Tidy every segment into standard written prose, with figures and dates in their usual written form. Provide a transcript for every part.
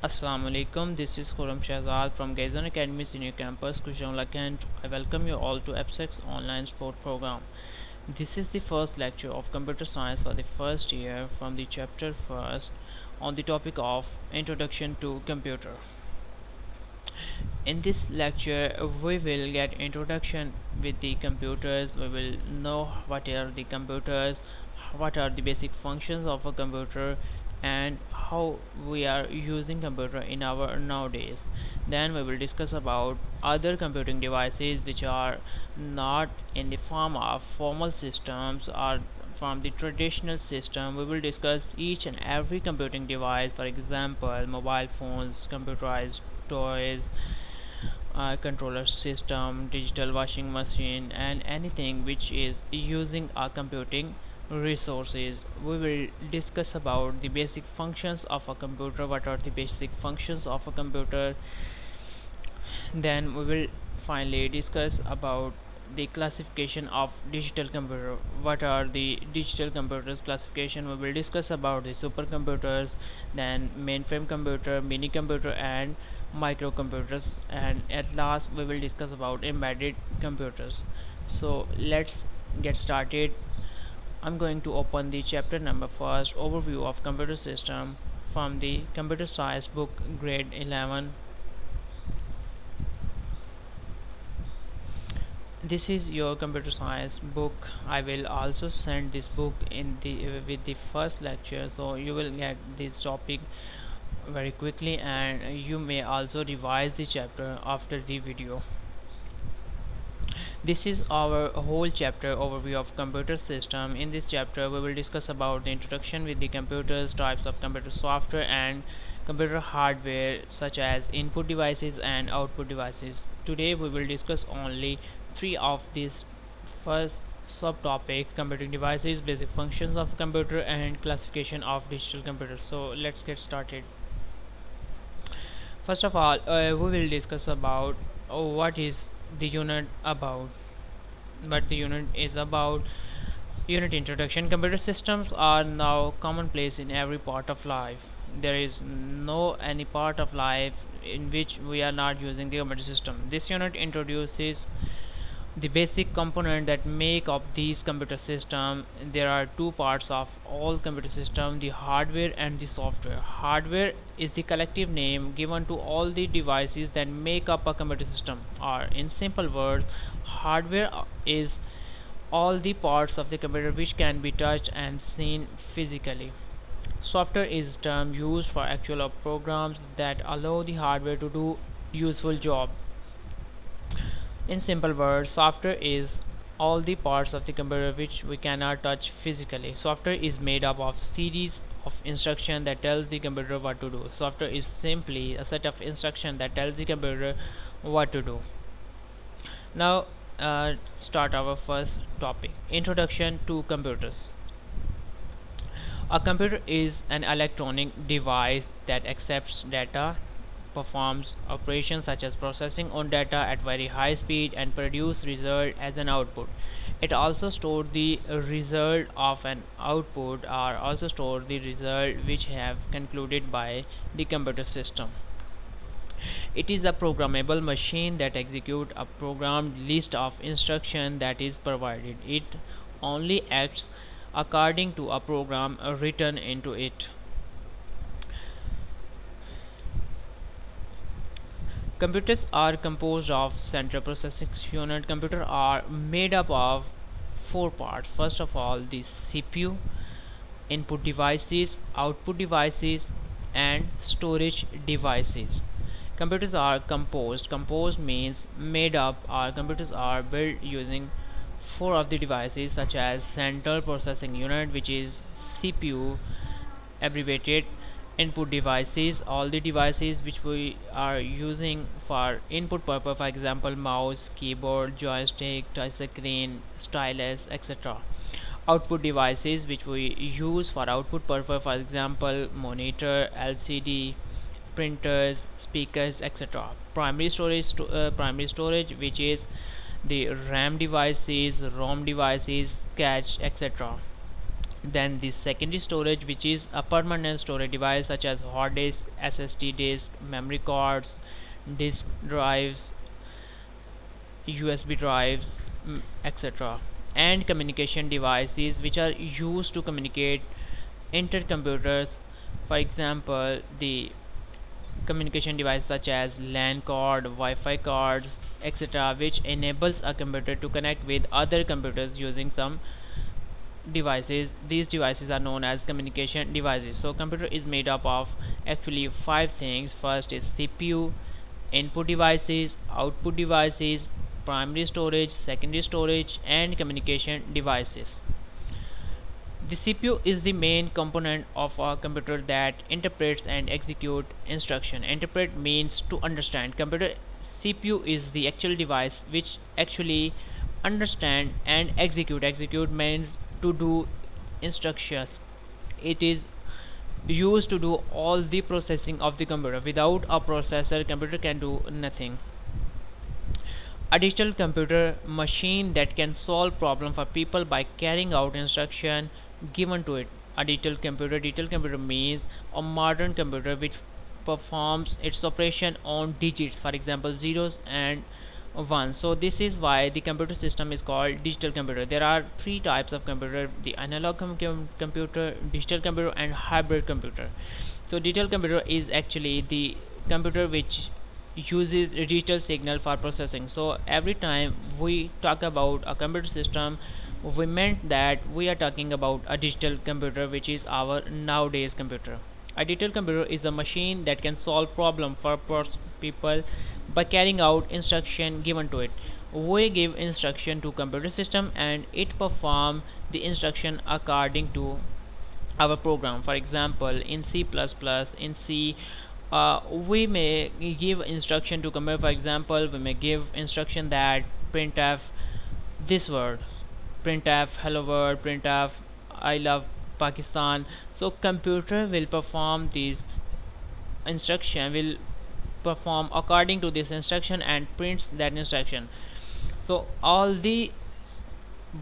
Assalamu alaikum. This is Khurram Shahzad from Gazan Academy Senior Campus, Kushawla, Kent. I welcome you all to FBISE online sport program. This is the first lecture of computer science for the first year from the chapter first on the topic of Introduction to Computer. In this lecture, we will get introduction with the computers. We will know what are the computers, what are the basic functions of a computer, and how we are using computer in our nowadays. Then we will discuss about other computing devices which are not in the form of formal systems or from the traditional system. We will discuss each and every computing device, for example mobile phones, computerized toys, controller system, digital washing machine, and anything which is using our computing resources. We will discuss about the basic functions of a computer, what are the basic functions of a computer. Then we will finally discuss about the classification of digital computer, what are the digital computers classification. We will discuss about the supercomputers, then mainframe computer, mini computer, and microcomputers, and at last we will discuss about embedded computers. So let's get started. I'm going to open the chapter number first, overview of computer system, from the computer science book grade 11. This is your computer science book. I will also send this book in the with the first lecture, so you will get this topic very quickly, and you may also revise the chapter after the video. This is our whole chapter overview of computer system. In this chapter we will discuss about the introduction with the computers, types of computer software, and computer hardware such as input devices and output devices. Today we will discuss only three of these first subtopics: computing devices, basic functions of computer, and classification of digital computers. So let's get started. First of all, we will discuss about what is the unit about. What the unit is about. Unit introduction. Computer systems are now commonplace in every part of life. There is no any part of life in which we are not using the computer system. This unit introduces the basic component that make up these computer system. There are two parts of all computer system: the hardware and the software. Hardware is the collective name given to all the devices that make up a computer system, or in simple words, hardware is all the parts of the computer which can be touched and seen physically. Software is a term used for actual programs that allow the hardware to do useful job. In simple words, software is all the parts of the computer which we cannot touch physically. Software is made up of series of instructions that tells the computer what to do. Software is simply a set of instructions that tells the computer what to do. Now start our first topic: introduction to computers. A computer is an electronic device that accepts data, performs operations such as processing on data at very high speed, and produce result as an output. It also stores the result of an output, or also store the result which have concluded by the computer system. It is a programmable machine that executes a programmed list of instructions that is provided. It only acts according to a program written into it. Computers are composed of central processing unit. Computers are made up of four parts. First of all, the CPU, input devices, output devices, and storage devices. Computers are composed. Composed means made up, or computers are built using four of the devices such as central processing unit, which is CPU abbreviated, input devices, all the devices which we are using for input purpose, for example mouse, keyboard, joystick, touch screen, stylus, etc. Output devices which we use for output purpose, for example monitor, LCD, printers, speakers, etc. Primary storage, which is the RAM devices, ROM devices, cache, etc. Then the secondary storage, which is a permanent storage device such as hard disk, SSD disk, memory cards, disk drives, USB drives, etc. And communication devices which are used to communicate intercomputers. For example, the communication device such as LAN card, Wi-Fi cards, etc., which enables a computer to connect with other computers using some devices. These devices are known as communication devices. So computer is made up of actually five things. First is CPU, input devices, output devices, primary storage, secondary storage, and communication devices. The CPU is the main component of a computer that interprets and executes instruction. Interpret means to understand. Computer CPU is the actual device which actually understand and execute. Execute means to do instructions. It is used to do all the processing of the computer. Without a processor, computer can do nothing. A digital computer machine that can solve problem for people by carrying out instruction given to it. A digital computer means a modern computer which performs its operation on digits, for example zeros and ones. So this is why the computer system is called digital computer. There are three types of computer: the analog computer, digital computer, and hybrid computer. So digital computer is actually the computer which uses digital signal for processing. So every time we talk about a computer system, we meant that we are talking about a digital computer, which is our nowadays computer. A digital computer is a machine that can solve problem for people by carrying out instruction given to it. We give instruction to computer system and it perform the instruction according to our program. For example, in C++, in C, we may give instruction to computer. For example, we may give instruction that printf this word, printf hello world, printf I love Pakistan. So computer will perform these instruction, will perform according to this instruction and prints that instruction. So all the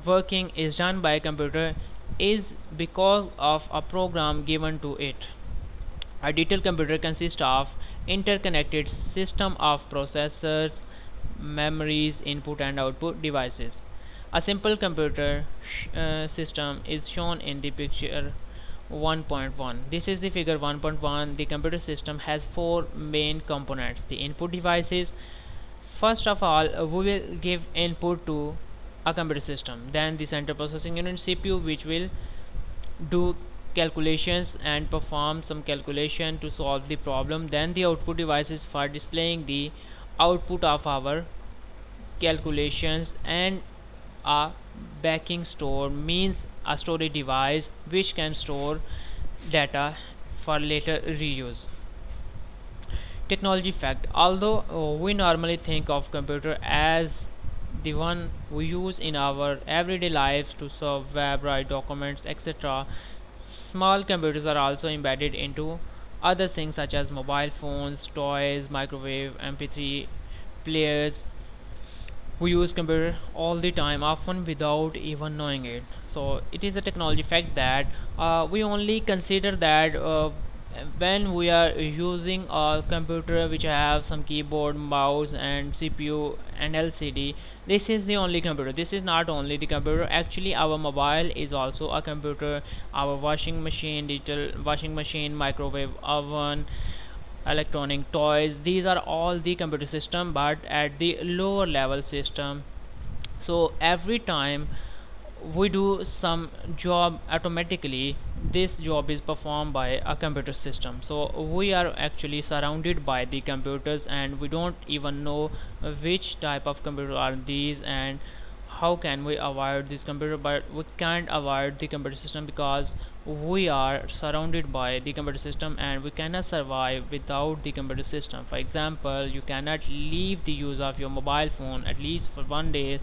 working is done by computer is because of a program given to it. A digital computer consists of interconnected system of processors, memories, input and output devices. A simple computer system is shown in the picture 1.1. This is the figure 1.1. The computer system has four main components. The input devices. First of all, we will give input to a computer system. Then the central processing unit, CPU, which will do calculations and perform some calculation to solve the problem. Then the output devices for displaying the output of our calculations, and a backing store means a storage device which can store data for later reuse. Technology fact: although we normally think of computer as the one we use in our everyday lives to serve web, write documents, etc., small computers are also embedded into other things such as mobile phones, toys, microwave, MP3 players. We use computer all the time, often without even knowing it. So it is a technology fact that we only consider that when we are using a computer which have some keyboard, mouse and CPU and LCD, this is the only computer. This is not only the computer. Actually our mobile is also a computer. Our washing machine, digital washing machine, microwave oven, electronic toys, these are all the computer system, but at the lower level system. So every time we do some job automatically, this job is performed by a computer system. So we are actually surrounded by the computers and we don't even know which type of computer are these and how can we avoid this computer. But we can't avoid the computer system because we are surrounded by the computer system and we cannot survive without the computer system. For example, you cannot leave the use of your mobile phone at least for 1 day.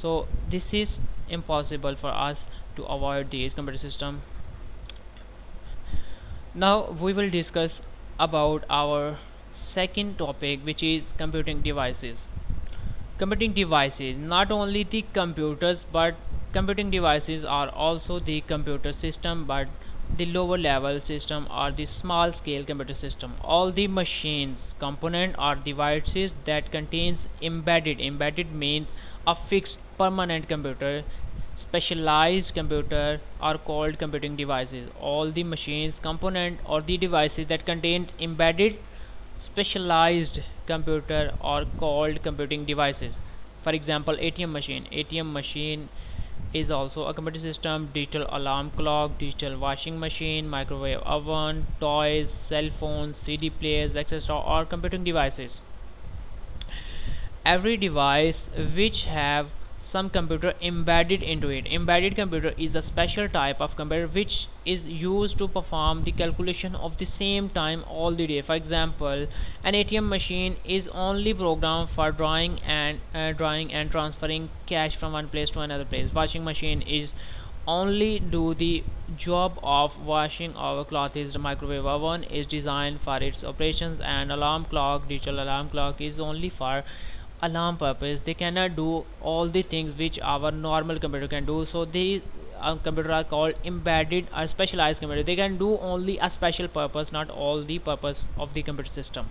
So this is impossible for us to avoid this computer system. Now we will discuss about our second topic, which is computing devices. Computing devices, not only the computers but Computing devices are also the computer system, but the lower level system are the small scale computer system. All the machines component are devices that contains embedded means a fixed permanent computer. Specialized computer are called computing devices. All the machines component or the devices that contain embedded specialized computer are called computing devices. For example, ATM machine is also a computer system. Digital alarm clock, digital washing machine, microwave oven, toys, cell phones, CD players, etc. are computing devices. Every device which have some computer embedded into it. Embedded computer is a special type of computer which is used to perform the calculation of the same time all the day. For example, an ATM machine is only programmed for drawing and transferring cash from one place to another place. Washing machine is only do the job of washing our clothes. The microwave oven is designed for its operations, and digital alarm clock is only for alarm purpose. They cannot do all the things which our normal computer can do. So these computers are called embedded or specialized computer. They can do only a special purpose, not all the purpose of the computer system.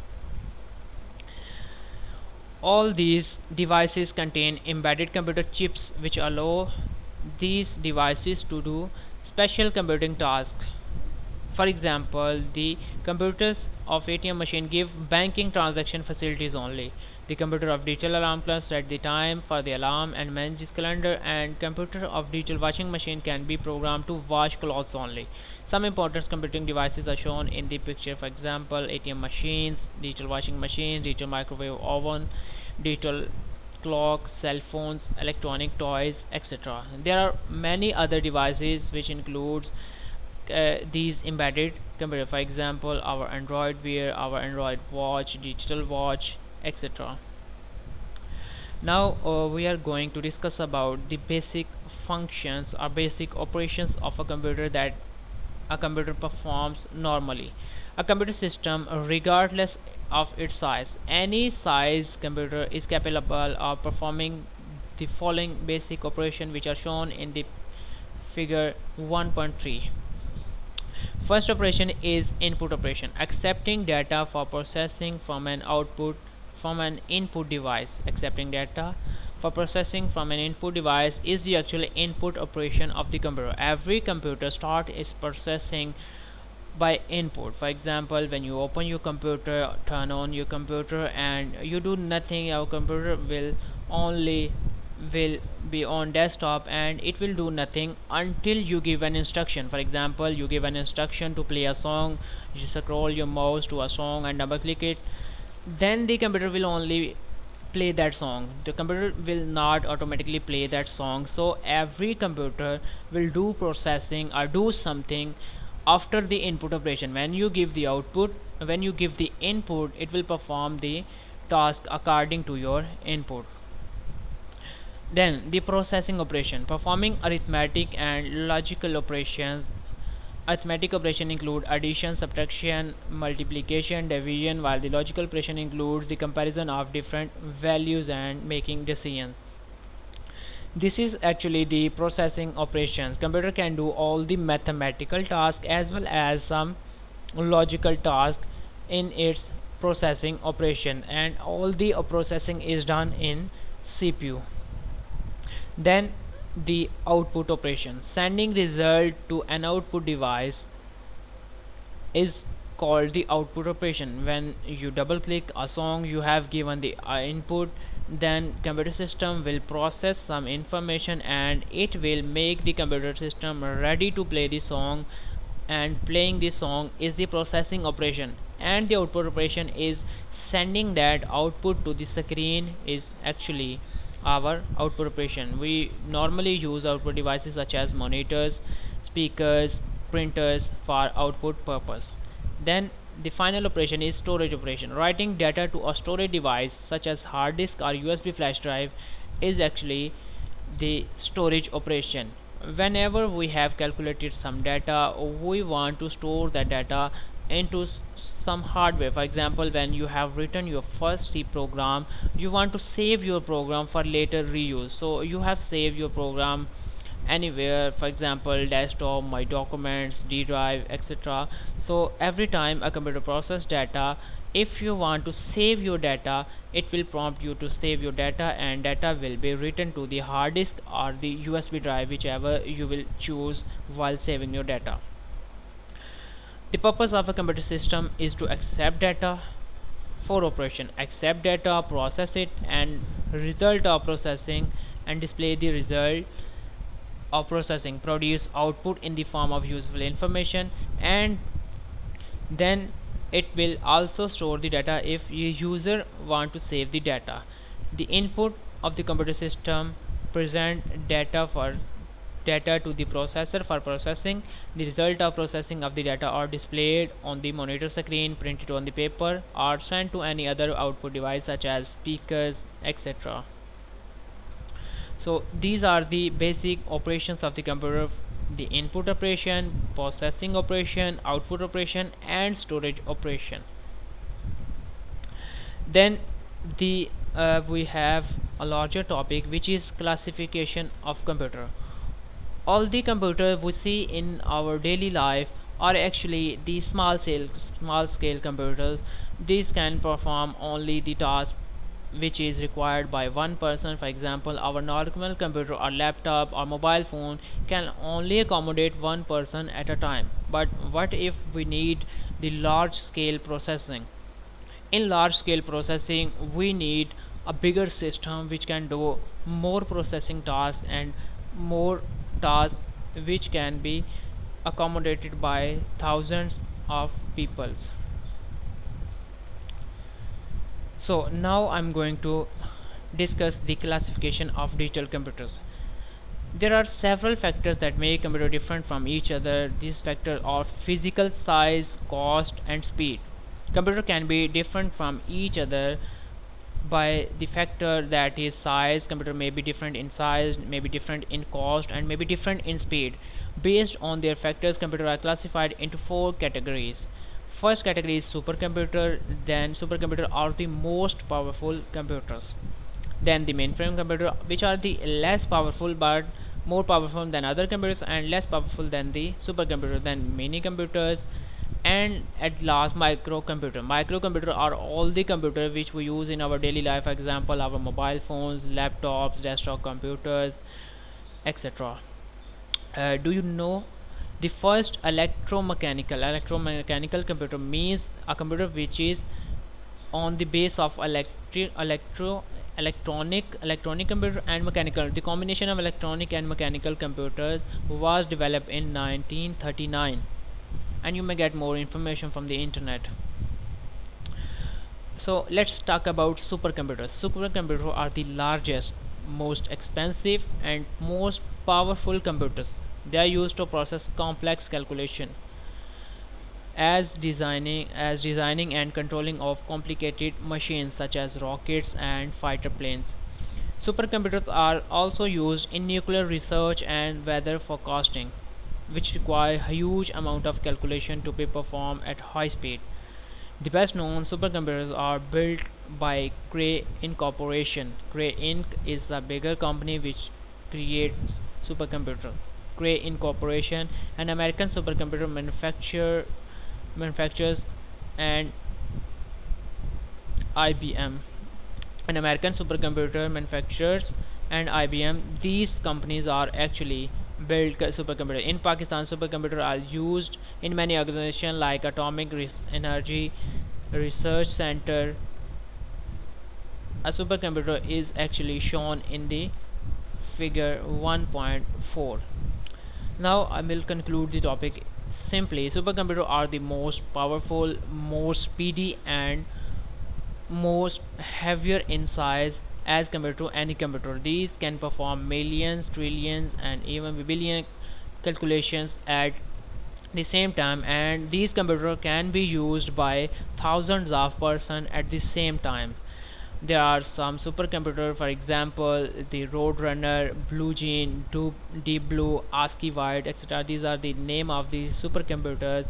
All these devices contain embedded computer chips which allow these devices to do special computing tasks. For example, the computers of ATM machine give banking transaction facilities only. The computer of digital alarm clock set the time for the alarm and manages calendar, and computer of digital washing machine can be programmed to wash clothes only. Some important computing devices are shown in the picture. For example, ATM machines, digital washing machines, digital microwave oven, digital clock, cell phones, electronic toys, etc. There are many other devices which includes these embedded computer. For example, our Android Wear, our Android Watch, digital watch, etc. Now we are going to discuss about the basic functions or basic operations of a computer that a computer performs normally. A computer system, regardless of its size, any size computer is capable of performing the following basic operation which are shown in the figure 1.3. First operation is input operation, accepting data for processing from an input device. Accepting data for processing from an input device is the actual input operation of the computer. Every computer starts its processing by input. For example, when you open your computer, turn on your computer and you do nothing, your computer will be on desktop and it will do nothing until you give an instruction. For example, you give an instruction to play a song, you scroll your mouse to a song and double click it, then the computer will only play that song. The computer will not automatically play that song. So every computer will do processing or do something after the input operation. When you give the input, it will perform the task according to your input. Then the processing operation, performing arithmetic and logical operations. Arithmetic operation include addition, subtraction, multiplication, division, while the logical operation includes the comparison of different values and making decisions. This is actually the processing operations. Computer can do all the mathematical tasks as well as some logical tasks in its processing operation, and all the processing is done in CPU. Then the output operation, sending result to an output device, is called the output operation. When you double click a song, you have given the input, then computer system will process some information and it will make the computer system ready to play the song, and playing the song is the processing operation, and the output operation is sending that output to the screen is actually our output operation. We normally use output devices such as monitors, speakers, printers for output purpose. Then the final operation is storage operation. Writing data to a storage device such as hard disk or USB flash drive is actually the storage operation. Whenever we have calculated some data, we want to store that data into some hardware. For example, when you have written your first C program, you want to save your program for later reuse. So you have saved your program anywhere, for example desktop, my documents, D drive, etc. So every time a computer processes data, if you want to save your data, it will prompt you to save your data, and data will be written to the hard disk or the USB drive, whichever you will choose while saving your data. The purpose of a computer system is to accept data for operation, accept data, process it, and result of processing, and display the result of processing, produce output in the form of useful information, and then it will also store the data if a user want to save the data. The input of the computer system present data to the processor for processing. The result of processing of the data are displayed on the monitor screen, printed on the paper, or sent to any other output device such as speakers, etc. So these are the basic operations of the computer: the input operation, processing operation, output operation, and storage operation. Then we have a larger topic, which is classification of computer. All the computers we see in our daily life are actually the small scale computers. These can perform only the task which is required by one person. For example, our normal computer or laptop or mobile phone can only accommodate one person at a time. But what if we need the large scale processing? In large scale processing, we need a bigger system which can do more processing tasks, and more tasks which can be accommodated by thousands of people. So now I'm going to discuss the classification of digital computers. There are several factors that make a computer different from each other. These factors are physical size, cost, and speed. Computer can be different from each other by the factor that is size. Computer may be different in size, may be different in cost, and may be different in speed. Based on their factors, computers are classified into 4 categories. First category is supercomputer. Then supercomputer are the most powerful computers. Then the mainframe computer, which are the less powerful but more powerful than other computers and less powerful than the supercomputer. Then mini computers, and at last microcomputer. Microcomputer are all the computers which we use in our daily life, for example our mobile phones, laptops, desktop computers, etc. Do you know the first electromechanical computer means a computer which is on the base of electronic computer and mechanical. The combination of electronic and mechanical computers was developed in 1939, and you may get more information from the internet. So let's talk about supercomputers. Supercomputers are the largest, most expensive, and most powerful computers. They are used to process complex calculation, as designing and controlling of complicated machines such as rockets and fighter planes. Supercomputers are also used in nuclear research and weather forecasting, which require a huge amount of calculation to be performed at high speed. The best known supercomputers are built by Cray Incorporation. Cray Inc. is a bigger company which creates supercomputer. Cray Incorporation, an American supercomputer manufactures, and IBM, an American supercomputer manufacturers, and IBM. These companies are actually build supercomputer. In Pakistan, supercomputers are used in many organizations like Atomic Energy Research Center. A supercomputer is actually shown in the figure 1.4. Now I will conclude the topic simply. Supercomputers are the most powerful, most speedy, and most heavier in size as compared to any computer. These can perform millions, trillions, and even billion calculations at the same time, and these computers can be used by thousands of persons at the same time. There are some supercomputers, for example the Roadrunner, Blue Gene, Deep Blue, ASCII White, etc. These are the name of the supercomputers.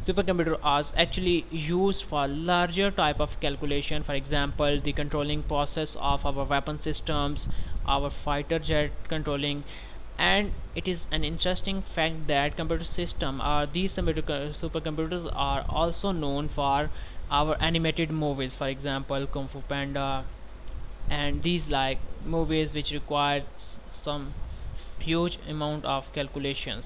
Supercomputers are actually used for larger type of calculation, for example the controlling process of our weapon systems, our fighter jet controlling, And it is an interesting fact that computer system are these supercomputers are also known for our animated movies, for example Kung Fu Panda, and these like movies which require some huge amount of calculations.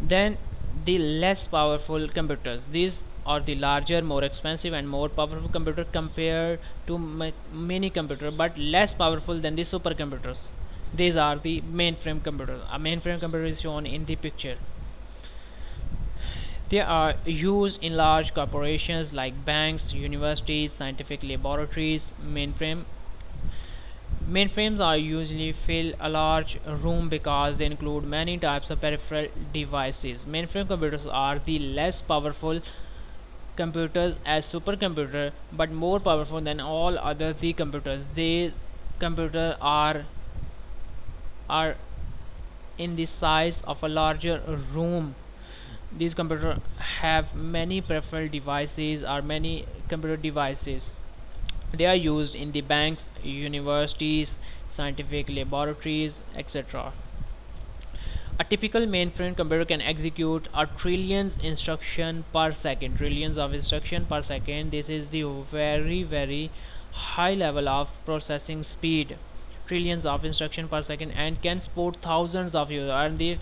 Then the less powerful computers, these are the larger, more expensive and more powerful computer compared to mini computer, but less powerful than the supercomputers. These are the mainframe computers. A mainframe computer is shown in the picture. They are used in large corporations like banks, universities, scientific laboratories. Mainframes are usually fill a large room because they include many types of peripheral devices. Mainframe computers are the less powerful computers as supercomputer, but more powerful than all other the computers. These computers are in the size of a larger room. These computers have many peripheral devices or many computer devices. They are used in the banks, universities, scientific laboratories, etc. A typical mainframe computer can execute a trillions instruction per second. Trillions of instruction per second. This is the very high level of processing speed. Trillions of instruction per second, and can support thousands of users, and this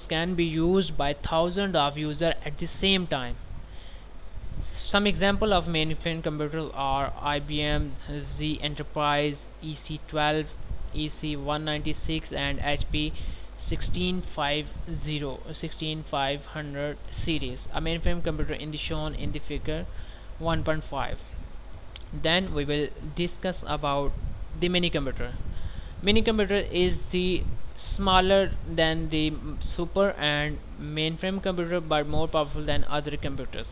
can be used by thousands of users at the same time. Some example of mainframe computers are IBM Z Enterprise EC12, EC196 and HP 16500 series. A mainframe computer in the shown in the figure 1.5. Then we will discuss about the mini computer. Mini computer is the smaller than the super and mainframe computer, but more powerful than other computers.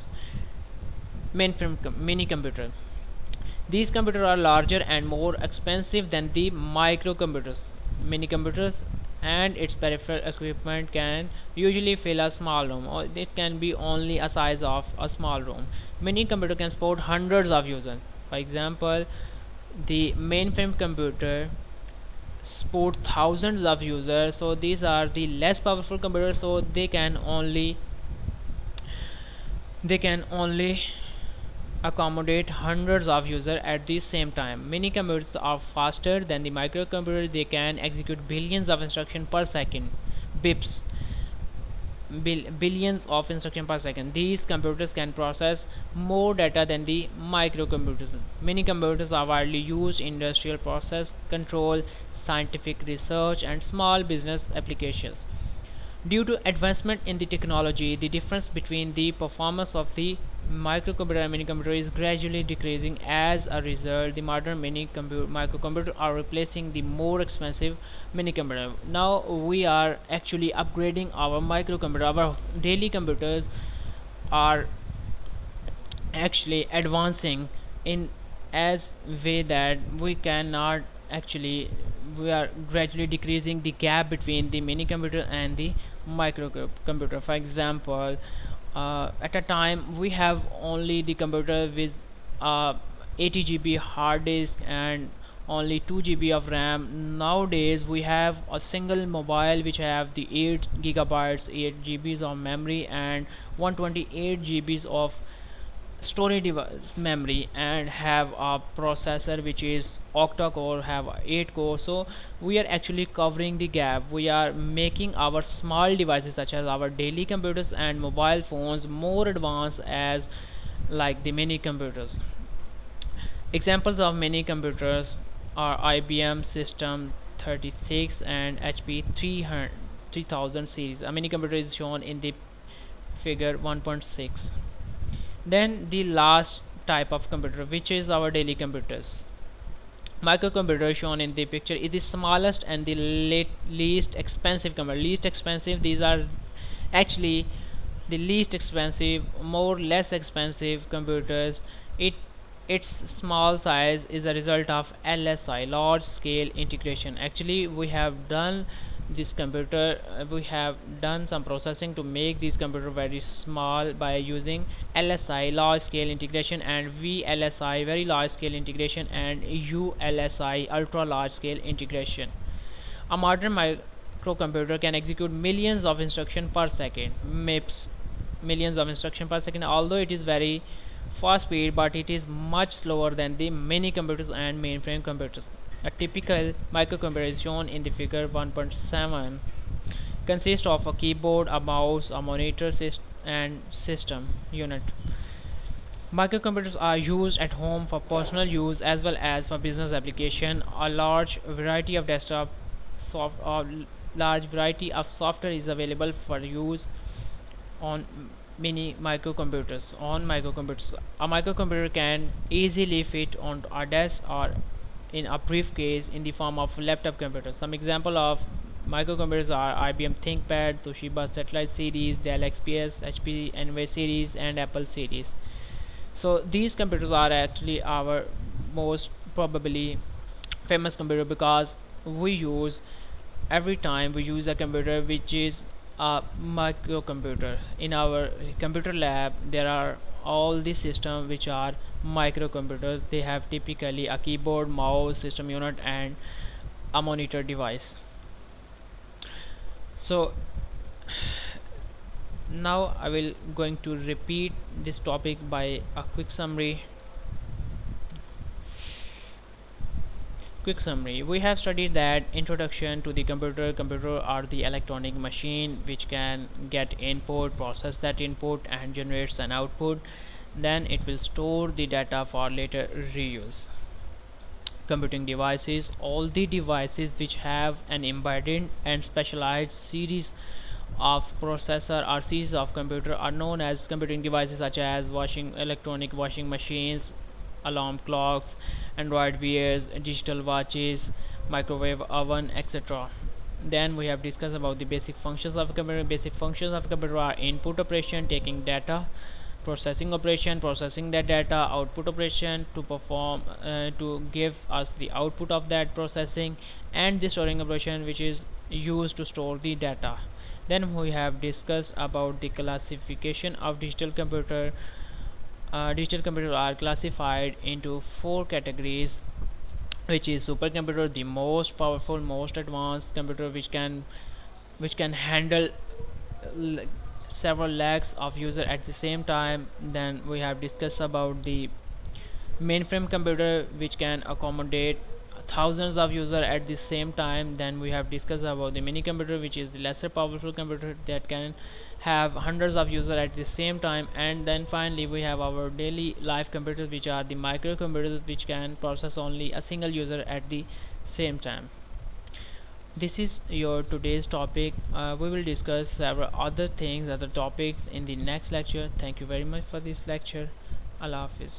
Mini computer. These computers are larger and more expensive than the microcomputers. Mini computers and its peripheral equipment can usually fill a small room, or it can be only a size of a small room. Mini computer can support hundreds of users. For example, the mainframe computer support thousands of users, so these are the less powerful computers, so they can only accommodate hundreds of users at the same time. Mini computers are faster than the microcomputer. They can execute billions of instructions per second, bips, billions of instructions per second. These computers can process more data than the microcomputers. Mini computers are widely used in industrial process control, scientific research, and small business applications. Due to advancement in the technology, the difference between the performance of the microcomputer and minicomputer is gradually decreasing. As a result, the modern microcomputers are replacing the more expensive minicomputer. Now we are actually upgrading our microcomputer. Our daily computers are actually advancing in as way that we are gradually decreasing the gap between the mini computer and the microcomputer. For example, at a time we have only the computer with 80 GB hard disk and only 2 GB of RAM. Nowadays we have a single mobile which have the 8 gigabytes, 8 GBs of memory and 128 GBs of storage memory, and have a processor which is octa core, have 8 core. So we are actually covering the gap. We are making our small devices such as our daily computers and mobile phones more advanced as like the mini computers. Examples of mini computers are IBM System 36 and HP 3000 series. A mini computer is shown in the figure 1.6. Then the last type of computer, which is our daily computers. Microcomputer shown in the picture is the smallest and the least expensive computer. Least expensive, these are actually the least expensive, less expensive computers. Its small size is a result of LSI, large scale integration. Actually we have done this computer. We have done some processing to make this computer very small by using LSI, large scale integration, and VLSI, very large scale integration, and ULSI, ultra large scale integration. A modern microcomputer can execute millions of instructions per second, MIPS, millions of instructions per second, although it is very fast speed, but it is much slower than the mini computers and mainframe computers. A typical microcomputer is shown in the figure 1.7, consists of a keyboard, a mouse, a monitor and system unit. Microcomputers are used at home for personal use as well as for business application. A large variety of software is available for use on microcomputers. A microcomputer can easily fit on a desk or in a briefcase in the form of laptop computers. Some example of microcomputers are IBM ThinkPad, Toshiba Satellite series, Dell XPS, HP Envy series, and Apple series. So these computers are actually our most probably famous computer, because we use every time we use a computer which is a microcomputer. In our computer lab there are all these systems which are microcomputers. They have typically a keyboard, mouse, system unit, and a monitor device. So now I will going to repeat this topic by a quick summary. We have studied that introduction to the computer are the electronic machine which can get input, process that input, and generates an output. Then it will store the data for later reuse. Computing devices, all the devices which have an embedded and specialized series of processor or series of computer are known as computing devices, such as electronic washing machines, alarm clocks, Android Wears, digital watches, microwave oven, etc. Then we have discussed about the basic functions of a computer. Basic functions of a computer are input operation, taking data, processing operation, processing that data, output operation, to perform to give us the output of that processing, and the storing operation, which is used to store the data. Then we have discussed about the classification of digital computer. Digital computers are classified into 4 categories, which is supercomputer, the most powerful, most advanced computer which can handle several lakhs of users at the same time. Then we have discussed about the mainframe computer which can accommodate thousands of users at the same time. Then we have discussed about the mini computer, which is the lesser powerful computer that can have hundreds of users at the same time. And then finally we have our daily life computers, which are the microcomputers, which can process only a single user at the same time. This is your today's topic. We will discuss several other topics in the next lecture. Thank you very much for this lecture. Allah Hafiz.